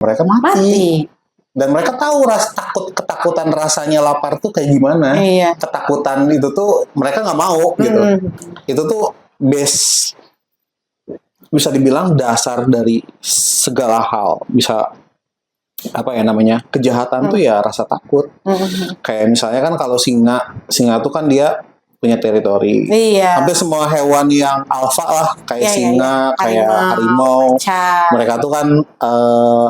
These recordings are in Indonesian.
mereka mati. Dan mereka tahu ketakutan rasanya lapar tuh kayak gimana. Iya. Ketakutan itu tuh mereka nggak mau gitu. Itu tuh base, bisa dibilang dasar dari segala hal. Bisa apa ya namanya, kejahatan tuh ya rasa takut. Kayak misalnya kan kalau singa tuh kan dia punya teritori. Iya. Hampir semua hewan yang alfa lah, kayak singa, kayak harimau. Mereka tuh kan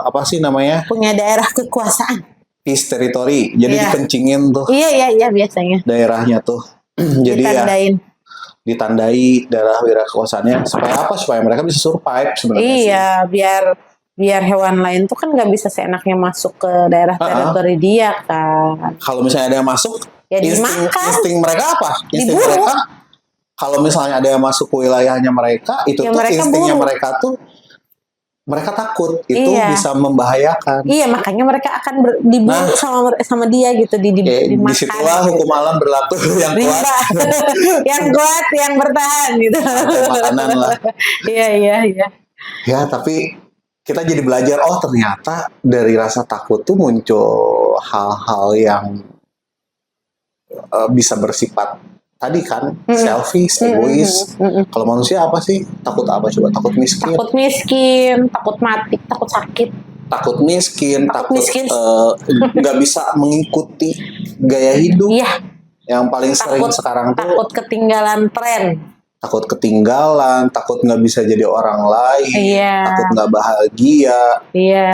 apa sih namanya? Punya daerah kekuasaan. Peace territory. Jadi dikencingin tuh. Iya biasanya. Daerahnya tuh. Jadi ditandai daerah wilayah kekuasaannya supaya apa? Supaya mereka bisa survive sebenarnya. Iya, biar hewan lain tuh kan nggak bisa seenaknya masuk ke daerah teritori dia kan. Kalau misalnya ada yang masuk, ya insting mereka apa? Insting mereka, kalau misalnya ada yang masuk ke wilayahnya mereka, itu tuh instingnya mereka tuh, mereka takut itu bisa membahayakan. Iya, makanya mereka akan diburu sama dia gitu, dimakan. Disitulah hukum alam berlaku, yang kuat, yang bertahan gitu. Makanan lah. Iya. Ya, tapi kita jadi belajar, oh ternyata dari rasa takut tuh muncul hal-hal yang bisa bersifat tadi kan, selfish, egois. Kalau manusia apa sih? Takut apa coba? Takut miskin. Takut mati, takut sakit. Takut miskin, takut nggak bisa mengikuti gaya hidup. Iya. Yang paling sering sekarang tuh takut ketinggalan tren. Takut ketinggalan, takut nggak bisa jadi orang lain, takut nggak bahagia.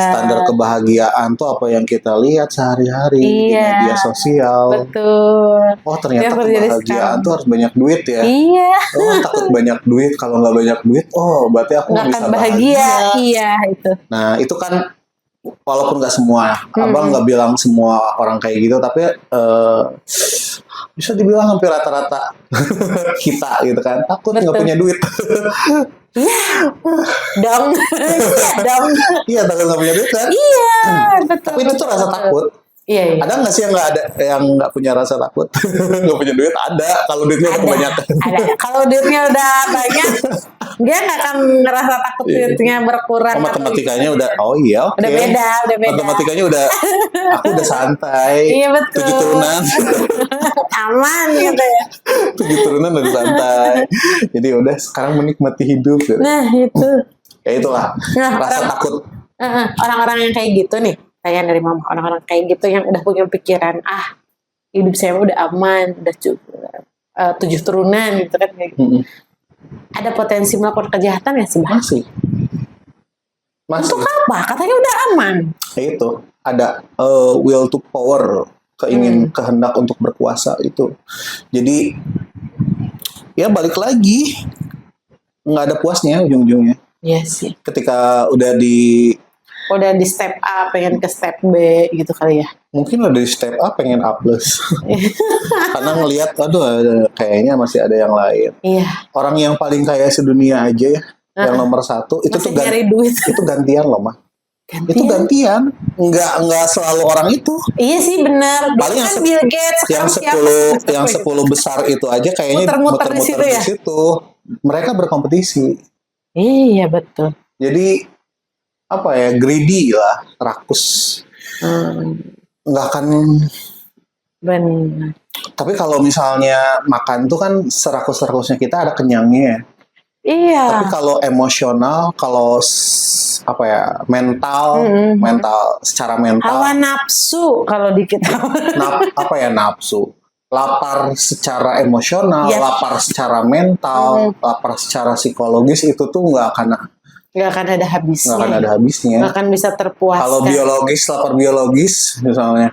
Standar kebahagiaan tuh apa yang kita lihat sehari-hari di media sosial. Betul. Oh ternyata kebahagiaan tuh harus banyak duit ya. Oh takut banyak duit, kalau nggak banyak duit, oh berarti aku nggak bisa bahagia. Iya itu. Nah itu kan walaupun nggak semua, abang nggak bilang semua orang kayak gitu, tapi bisa dibilang hampir rata-rata kita gitu kan, takut nggak punya duit. Iya takut nggak punya duit kan. Iya betul. Tapi itu tuh rasa takut. Iya. Ada nggak sih yang nggak punya rasa takut? Nggak punya duit ada. Kalau duitnya udah kebanyakan. Ada. Kalau duitnya udah banyak, dia nggak akan ngerasa takut duitnya berkurang. Matematikanya udah, oke. Udah beda. Matematikanya udah, aku udah santai. Iya betul. 7 turunan. Aman gitu ya. 7 turunan udah santai. Jadi udah sekarang menikmati hidup. Gitu. Nah itu. Ya itulah rasa takut. Orang-orang yang kayak gitu nih. Saya dari mama, orang-orang kayak gitu yang udah punya pikiran, hidup saya udah aman, udah 7 turunan gitu kan kayak gitu. Ada potensi melakukan kejahatan ya sebenarnya? Masih. Untuk apa? Katanya udah aman. Itu ada will to power, kehendak untuk berkuasa itu. Jadi ya balik lagi, nggak ada puasnya ujung-ujungnya. Iya sih. Ketika udah di step A pengen ke step B gitu kali ya. Mungkin udah di step A pengen A+. Karena ngelihat kayaknya masih ada yang lain. Iya. Orang yang paling kaya sedunia aja ya, yang nomor 1 itu masih tuh duit. Itu gantian loh, Mah. Itu gantian. Enggak selalu orang itu. Iya sih benar. Paling kan Bill Gates yang 10 besar itu aja kayaknya muter-muter di situ. Mereka berkompetisi. Iya betul. Jadi apa ya, greedy lah, rakus. Nggak akan. Benar. Tapi kalau misalnya makan tuh kan serakus-rakusnya kita ada kenyangnya. Iya. Tapi kalau emosional, kalau apa ya, mental, secara mental. Hawa nafsu kalau di kita. Nafsu. Lapar secara emosional, lapar secara mental, lapar secara psikologis itu tuh nggak akan ada habisnya. Nggak akan bisa terpuaskan. Kalau lapar biologis misalnya,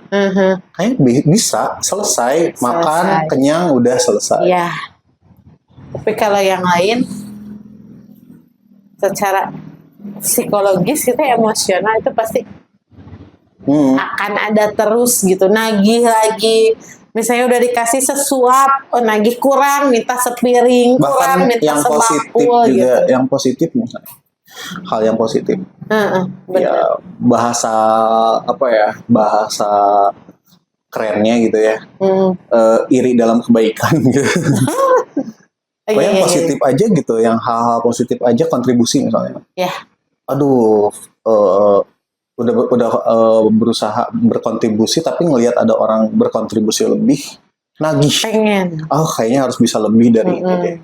kayaknya bisa selesai. Makan, kenyang, udah selesai. Iya. Tapi kalau yang lain, secara psikologis itu emosional itu pasti akan ada terus gitu. Nagih lagi. Misalnya udah dikasih sesuap, nagih kurang, minta sepiring, kurang, minta yang sebakul positif juga, gitu. yang positif misalnya. Hal yang positif. Ya, bahasa kerennya gitu ya. Iri dalam kebaikan gitu. Yang positif aja gitu, yang hal-hal positif aja kontribusi misalnya. Ya. Aduh, berusaha berkontribusi, tapi ngelihat ada orang berkontribusi lebih, nagih. Pengen. Oh, kayaknya harus bisa lebih dari ini deh.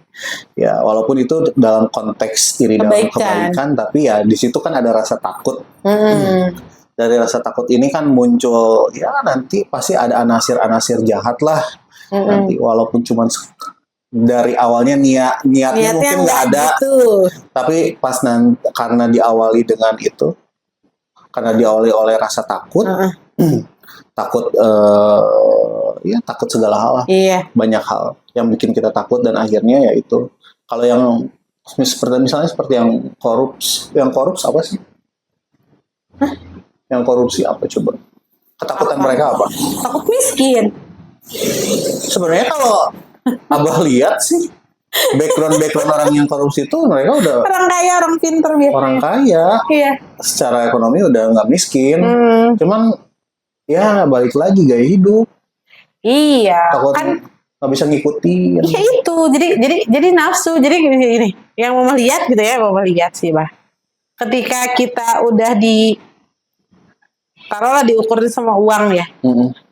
Ya, walaupun itu dalam konteks iri dalam kebaikan, tapi ya di situ kan ada rasa takut. Dari rasa takut ini kan muncul, ya nanti pasti ada anasir-anasir jahat lah. Nanti walaupun cuma dari awalnya niatnya mungkin nggak ada, gitu. tapi pas karena diawali dengan itu, karena diawali oleh rasa takut, takut ya takut segala hal lah. Iya. Banyak hal yang bikin kita takut, dan akhirnya ya itu. Kalau yang misalnya seperti yang korups apa sih? Yang korupsi apa coba? Ketakutan mereka apa? Takut miskin. Sebenarnya kalau Abah lihat sih, background orang yang korupsi itu mereka udah orang kaya, orang pinter biasanya. Orang kaya. Iya. Secara ekonomi udah nggak miskin. Cuman ya balik lagi gaya hidup. Iya. Takut kan nggak bisa ngikutin. Iya itu. Jadi nafsu. Jadi ini yang mau melihat gitu ya, mau melihat sih, Bah. Ketika kita udah taruhlah diukurin sama uang ya.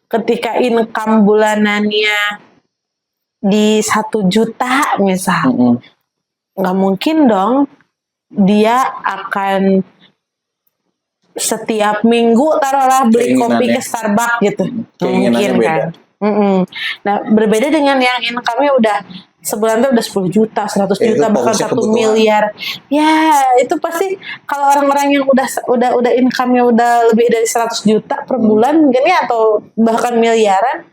Ketika income bulanannya di 1 juta misal, nggak mungkin dong dia akan setiap minggu taruhlah beli kopi ke Starbucks gitu. Mungkin kan. Nah, berbeda dengan yang income-nya udah sebulan tuh udah 10 juta, 100 juta, bahkan 1 miliar. Ya, itu pasti kalau orang-orang yang udah income-nya udah lebih dari 100 juta per bulan mungkin ya, atau bahkan miliaran,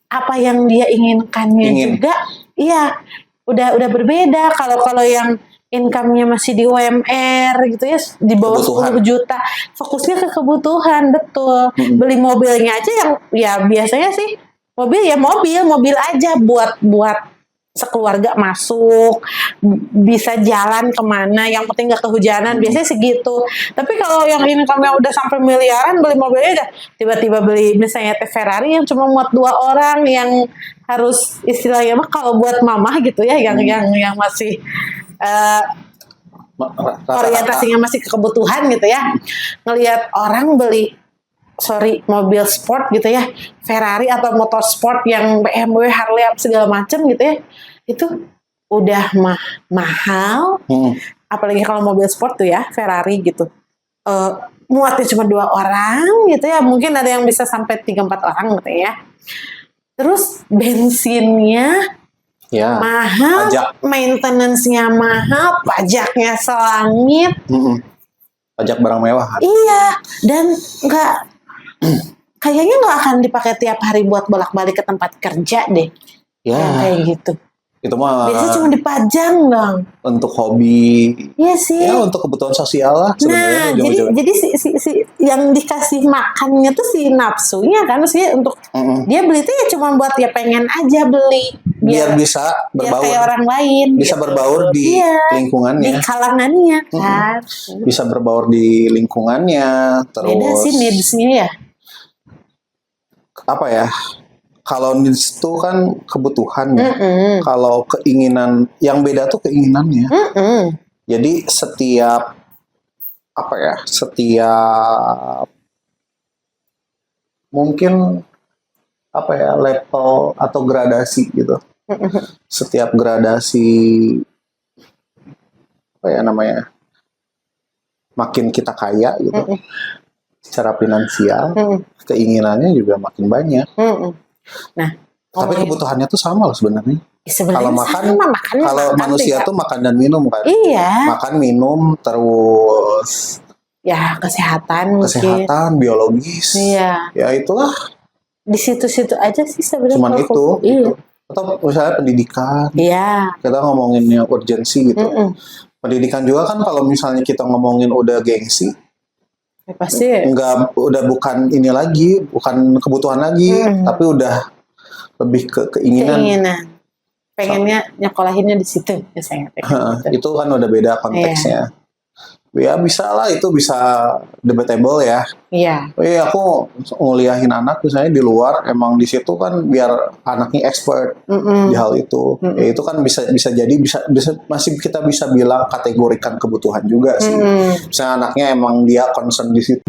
apa yang dia inginkannya juga, iya, udah berbeda. Kalau yang income-nya masih di UMR gitu ya, di bawah 10 juta, fokusnya ke kebutuhan, betul. Beli mobilnya aja yang ya biasanya sih mobil aja buat sekeluarga masuk, bisa jalan kemana, yang penting gak kehujanan, biasanya segitu. Tapi kalau yang income-nya udah sampai miliaran, beli mobilnya aja tiba-tiba beli misalnya Ferrari yang cuma muat 2 orang, yang harus istilahnya mah kalau buat mamah gitu ya, yang masih orientasinya masih ke kebutuhan gitu ya, ngelihat orang beli mobil sport gitu ya, Ferrari atau motor sport yang BMW, Harley segala macam gitu ya, itu udah mahal. Apalagi kalau mobil sport tuh ya, Ferrari gitu, muatnya cuma 2 orang gitu ya, mungkin ada yang bisa sampai 3-4 orang gitu ya. Terus bensinnya mahal, maintenance-nya mahal, pajaknya selangit. Pajak barang mewah. Iya, dan kayaknya nggak akan dipakai tiap hari buat bolak-balik ke tempat kerja deh. Ya. Yang kayak gitu. Itu mah biasanya cuma dipajang dong. Untuk hobi. Iya sih. Ya untuk kebutuhan sosial lah sebenarnya. Nah, jadi si yang dikasih makannya tuh si nafsunya kan, maksudnya untuk dia beli tuh ya cuma buat ya pengen aja beli. Biar bisa berbaur. Biar kayak orang lain. Bisa gitu. Berbaur di lingkungannya. Di kalangannya kan. Bisa berbaur di lingkungannya. Terus. Beda sih needs-nya ya. Apa ya? Kalau needs itu kan kebutuhan ya. Kalau keinginan, yang beda tuh keinginannya. Jadi setiap mungkin level atau gradasi gitu. Setiap gradasi makin kita kaya gitu. Secara finansial, keinginannya juga makin banyak. Nah, tapi kebutuhannya tuh sama loh sebenarnya. Kalau kalau manusia tuh makan dan minum kan. Iya. Makan, minum, terus ya kesehatan, biologis. Iya. Ya itulah. Di situ-situ aja sih sebenarnya. Cuman itu. Iya. Atau misalnya pendidikan. Iya. Kita ngomongin yang urgensi gitu. Pendidikan juga kan kalau misalnya kita ngomongin udah gengsi. Pasti udah bukan ini lagi, bukan kebutuhan lagi, tapi udah lebih ke keinginan. Pengennya nyekolahinnya di situ misalnya. Itu kan udah beda konteksnya. Ya bisa lah, itu bisa debatable ya. Iya. Aku nguliahin anak misalnya di luar, emang di situ kan biar anaknya expert di hal itu. Ya itu kan bisa jadi bisa masih kita bisa bilang kategorikan kebutuhan juga sih. Misalnya anaknya emang dia concern di situ.